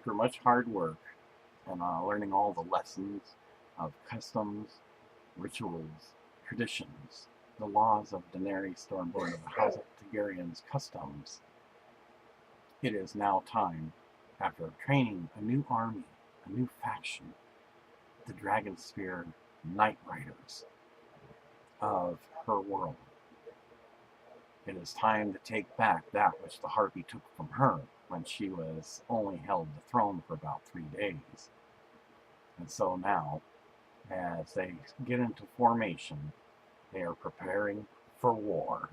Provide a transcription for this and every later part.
After much hard work and learning all the lessons of customs, rituals, traditions, the laws of Daenerys Stormborn of the House of Targaryen's customs, it is now time, after training a new army, a new faction, the Dragonspear Night Riders of her world. It is time to take back that which the Harpy took from her when she was only held the throne for about 3 days. And so now, as they get into formation, they are preparing for war.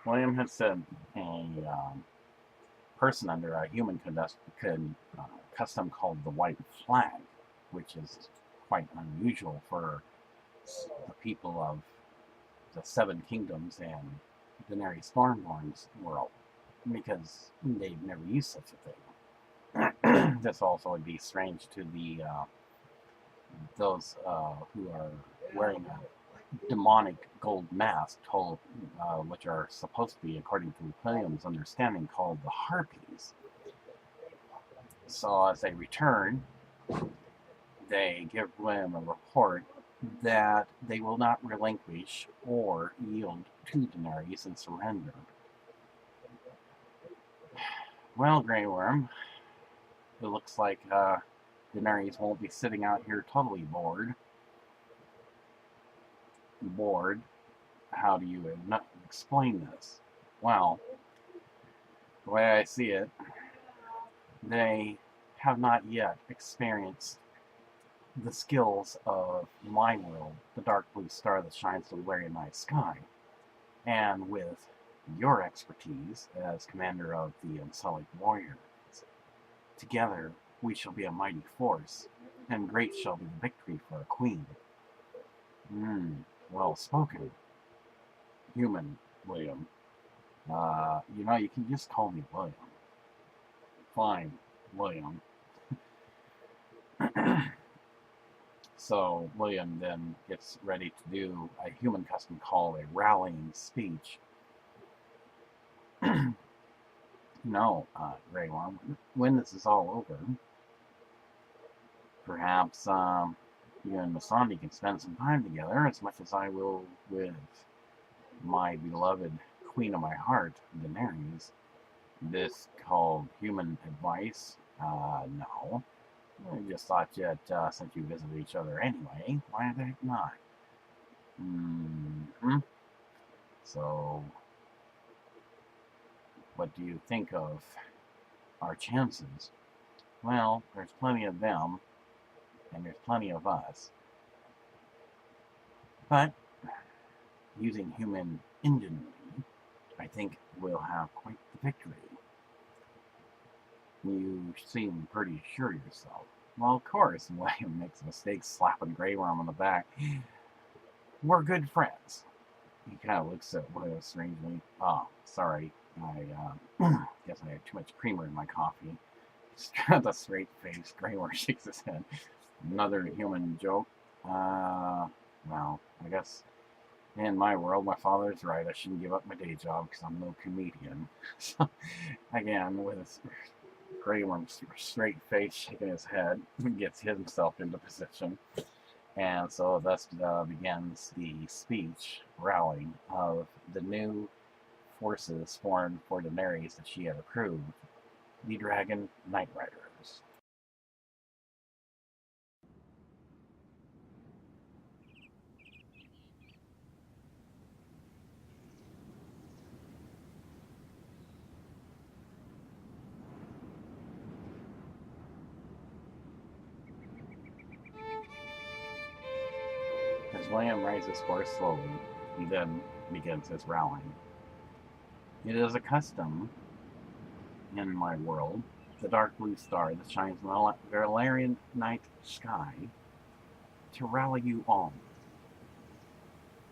William had said a person under a human custom called the White Flag, which is quite unusual for the people of the Seven Kingdoms and Daenerys Stormborn's world, because they've never used such a thing. This also would be strange to the those who are wearing a demonic gold mask, which are supposed to be, according to William's understanding, called the Harpies. So as they return, they give William a report that they will not relinquish or yield to Daenerys and surrender. Well, Grey Worm, it looks like Daenerys won't be sitting out here totally bored. How do you explain this? Well, the way I see it, they have not yet experienced the skills of my world, the dark blue star that shines through the very night sky. And with your expertise as commander of the Unsullied Warriors, together we shall be a mighty force, and great shall be the victory for our queen. Well spoken, human William. You can just call me William. Fine, William. So William then gets ready to do a human custom called a rallying speech. Grey Worm, when this is all over, perhaps you and Missandei can spend some time together, as much as I will with my beloved queen of my heart, Daenerys. This called human advice? No. I just thought that since you visited each other anyway, why the heck not? So, what do you think of our chances? Well, there's plenty of them, and there's plenty of us. But, using human ingenuity, I think we'll have quite the victory. You seem pretty sure of yourself. Well, of course, William makes a mistake slapping Grey Worm on the back. We're good friends. He kind of looks at William strangely. Oh, sorry. I guess I had too much creamer in my coffee. With a straight face, Grey Worm shakes his head. Another human joke. Well, I guess in my world, my father's right. I shouldn't give up my day job because I'm no comedian. So, again, with his Grey Worm's straight face shaking his head, gets himself into position. And so thus begins the speech rallying of the new forces formed for Daenerys that she had approved, the Dragon Knight Riders. As William rides his horse slowly, he then begins his rallying. It is a custom in my world, the dark blue star that shines in the Valerian night sky, to rally you all.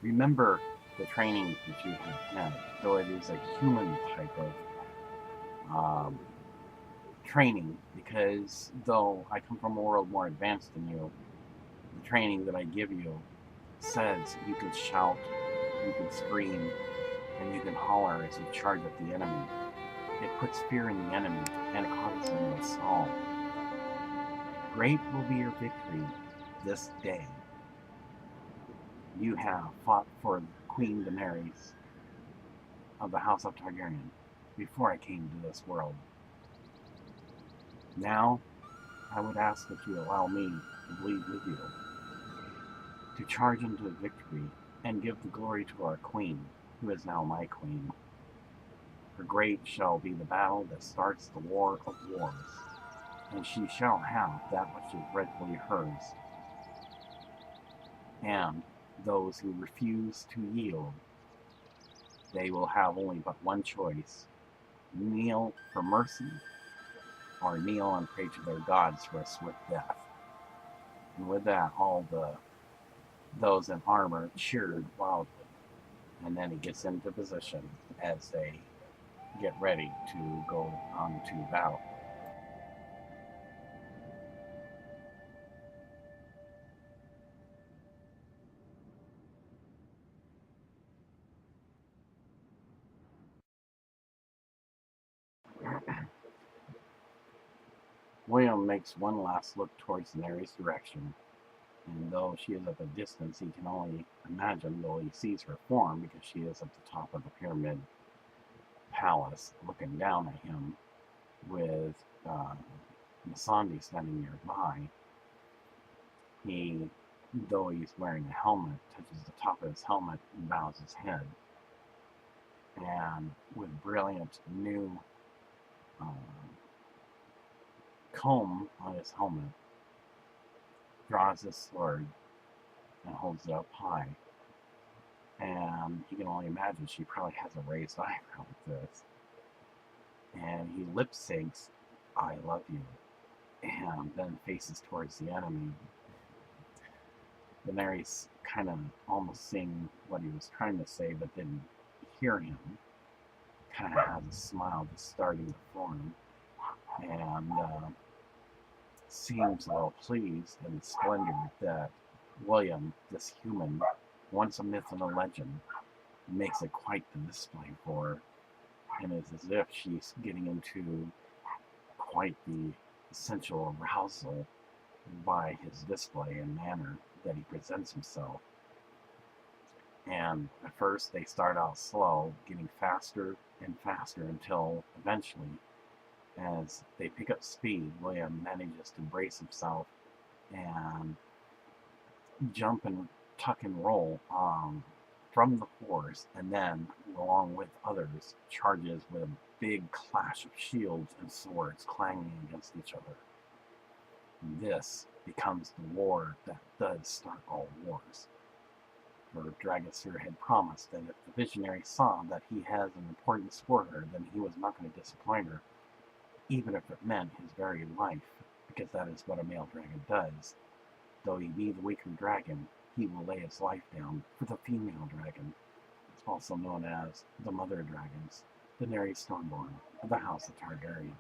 Remember the training that you have had, though it is a human type of training, because though I come from a world more advanced than you, the training that I give you says you can shout, you can scream, and you can holler as you charge at the enemy. It puts fear in the enemy, and it causes them to stall. Great will be your victory this day. You have fought for Queen Daenerys of the House of Targaryen before I came to this world. Now, I would ask that you allow me to lead with you, to charge into victory and give the glory to our queen, who is now my queen. For great shall be the battle that starts the war of wars, and she shall have that which is rightfully hers. And those who refuse to yield, they will have only but one choice: kneel for mercy, or kneel and pray to their gods for a swift death. And with that, all those in armor cheered wildly. And then he gets into position as they get ready to go on to battle. William makes one last look towards Daenerys' direction, and though she is at a distance, he can only imagine, though he sees her form because she is at the top of the pyramid palace looking down at him with Missandei standing nearby. He, though he's wearing a helmet, touches the top of his helmet and bows his head. And with brilliant new comb on his helmet, draws his sword and holds it up high. And you can only imagine she probably has a raised eyebrow with this. And he lip syncs, "I love you," and then faces towards the enemy. Daenerys kind of almost seeing what he was trying to say but didn't hear him. Kind of has a smile just starting to form, and seems well pleased and splendid that William, this human, once a myth and a legend, makes it quite the display for her, and it's as if she's getting into quite the essential arousal by his display and manner that he presents himself. And at first they start out slow, getting faster and faster until eventually, as they pick up speed, William manages to brace himself and jump and tuck and roll from the horse, and then, along with others, charges with a big clash of shields and swords clanging against each other. This becomes the war that does start all wars. For Dragonseer had promised that if the visionary saw that he has an importance for her, then he was not going to disappoint her. even if it meant his very life, because that is what a male dragon does. Though he be the weaker dragon, he will lay his life down for the female dragon, also known as the Mother Dragons, Daenerys Stormborn of the House of Targaryen.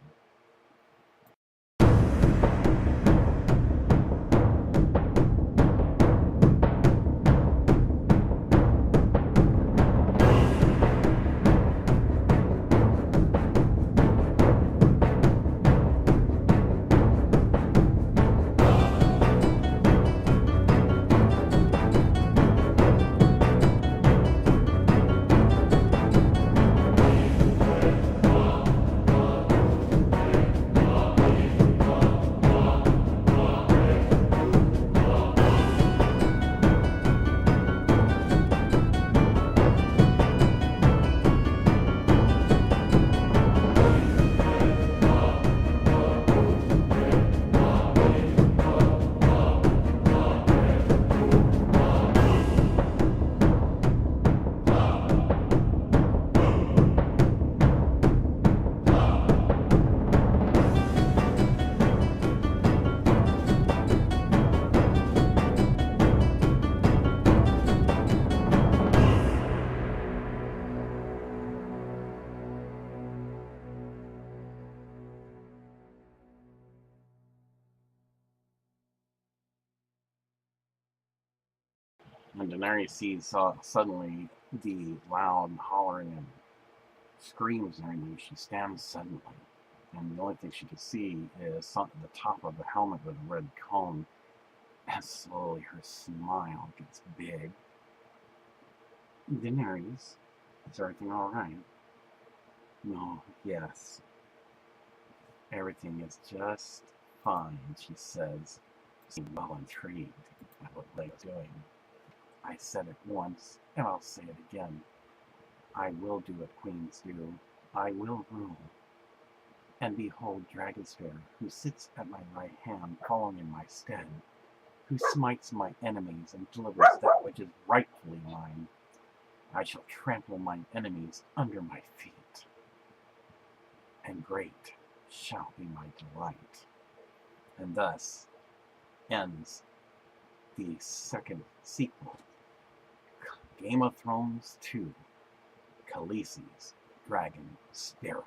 When Daenerys sees suddenly the loud hollering and screams and everything, she stands suddenly. And the only thing she can see is the top of the helmet with a red cone. As slowly her smile gets big. Daenerys, is everything alright? No, yes. Everything is just fine, she says, seeming well intrigued at what Leia's doing. I said it once, and I'll say it again. I will do what queens do. I will rule. And behold Dragonsphere, who sits at my right hand, falling in my stead, who smites my enemies and delivers that which is rightfully mine. I shall trample mine enemies under my feet, and great shall be my delight. And thus ends the second sequel, Game of Thrones 2, Khaleesi's Dragon Spirit.